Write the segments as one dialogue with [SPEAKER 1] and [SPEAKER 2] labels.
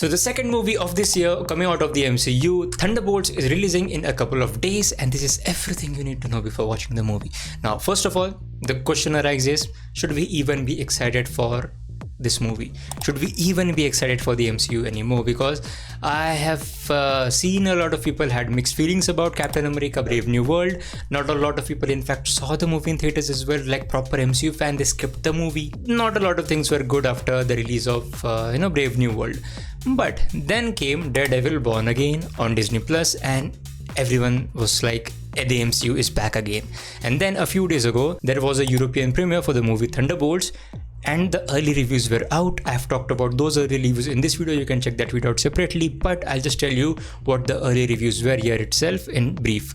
[SPEAKER 1] So the second movie of this year coming out of the MCU, Thunderbolts, is releasing in a couple of days, and this is everything you need to know before watching the movie. Now, first of all, the question arises, should we even be excited for this movie? Should we even be excited for the MCU anymore? Because I have seen a lot of people had mixed feelings about Captain America Brave New World. Not a lot of people in fact saw the movie in theaters as well. Like proper MCU fan, they skipped the movie. Not a lot of things were good after the release of Brave New World. But then came Daredevil Born Again on Disney Plus, and everyone was like, the MCU is back again. And then a few days ago, there was a European premiere for the movie Thunderbolts, and the early reviews were out. I've talked about those early reviews in this video. You can check that video out separately, but I'll just tell you what the early reviews were here itself in brief.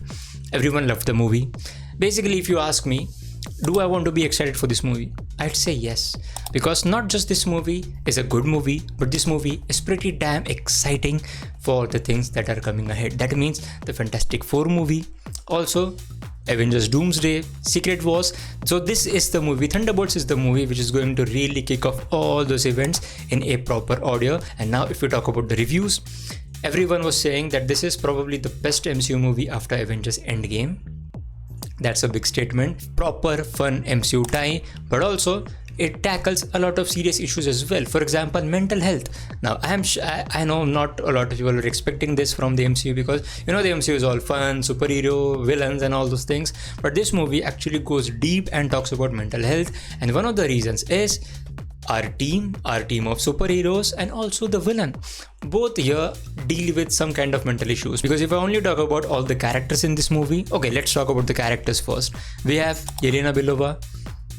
[SPEAKER 1] Everyone loved the movie. Basically, if you ask me, do I want to be excited for this movie? I'd say yes, because not just this movie is a good movie, but this movie is pretty damn exciting for the things that are coming ahead. That means the Fantastic Four movie, also Avengers Doomsday, Secret Wars. So this is the movie, Thunderbolts is the movie which is going to really kick off all those events in a proper order. And now if we talk about the reviews, everyone was saying that this is probably the best MCU movie after Avengers Endgame. That's a big statement. Proper fun MCU tie, but also it tackles a lot of serious issues as well. For example, mental health. Now, I know not a lot of people are expecting this from the MCU, because the MCU is all fun, superhero, villains and all those things. But this movie actually goes deep and talks about mental health. And one of the reasons is our team of superheroes and also the villain. Both here deal with some kind of mental issues. Because if I only talk about all the characters in this movie, okay, let's talk about the characters first. We have Yelena Belova,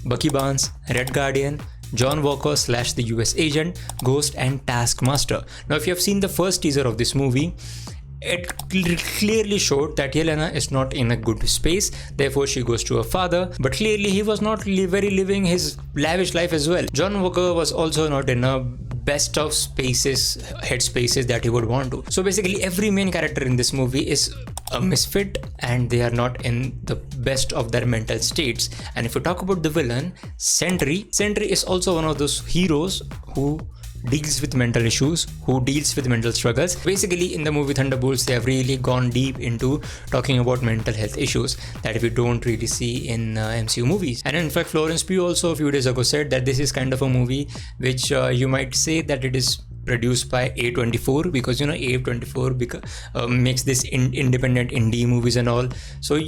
[SPEAKER 1] Bucky Barnes, Red Guardian, John Walker / the US Agent, Ghost and Taskmaster. Now, if you have seen the first teaser of this movie, it clearly showed that Yelena is not in a good space, therefore she goes to her father, but clearly he was not living his lavish life as well. John Walker was also not in a best of headspaces that he would want to. So basically every main character in this movie is a misfit, and they are not in the best of their mental states. And if you talk about the villain, Sentry is also one of those heroes who deals with mental issues, who deals with mental struggles. Basically, in the movie Thunderbolts, they have really gone deep into talking about mental health issues that we don't really see in MCU movies. And in fact, Florence Pugh also a few days ago said that this is kind of a movie which you might say that it is produced by A24, because A24 makes this independent indie movies and all. So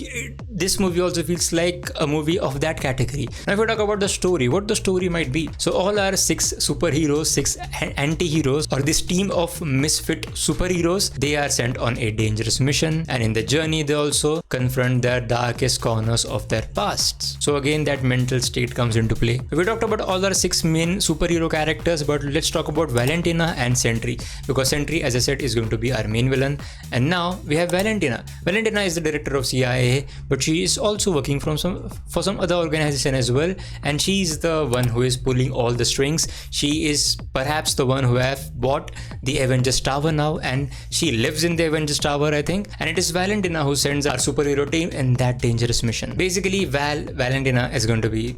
[SPEAKER 1] this movie also feels like a movie of that category. Now if we talk about the story, what the story might be. So all our 6 superheroes, 6 anti-heroes, or this team of misfit superheroes, they are sent on a dangerous mission, and in the journey they also confront their darkest corners of their pasts. So again, that mental state comes into play. We talked about all our 6 main superhero characters, but let's talk about Valentina and Sentry, because Sentry, as I said, is going to be our main villain. And now we have Valentina. Valentina is the director of CIA, but she is also working for some other organization as well, and she is the one who is pulling all the strings. She is perhaps the one who have bought the Avengers Tower now, and she lives in the Avengers Tower, I think, and it is Valentina who sends our superhero team in that dangerous mission. Basically, Valentina is going to be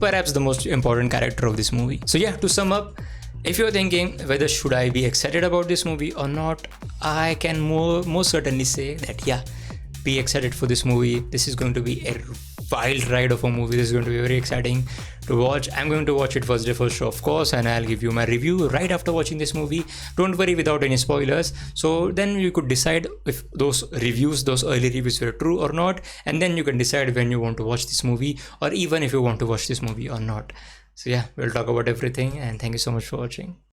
[SPEAKER 1] perhaps the most important character of this movie. So yeah, to sum up, if you're thinking whether should I be excited about this movie or not, I can most certainly say that yeah, be excited for this movie. This is going to be a wild ride of a movie. This is going to be very exciting to watch. I'm going to watch it first day first show, of course, and I'll give you my review right after watching this movie. Don't worry, without any spoilers. So then you could decide if those early reviews were true or not, and then you can decide when you want to watch this movie, or even if you want to watch this movie or not. So yeah, we'll talk about everything, and thank you so much for watching.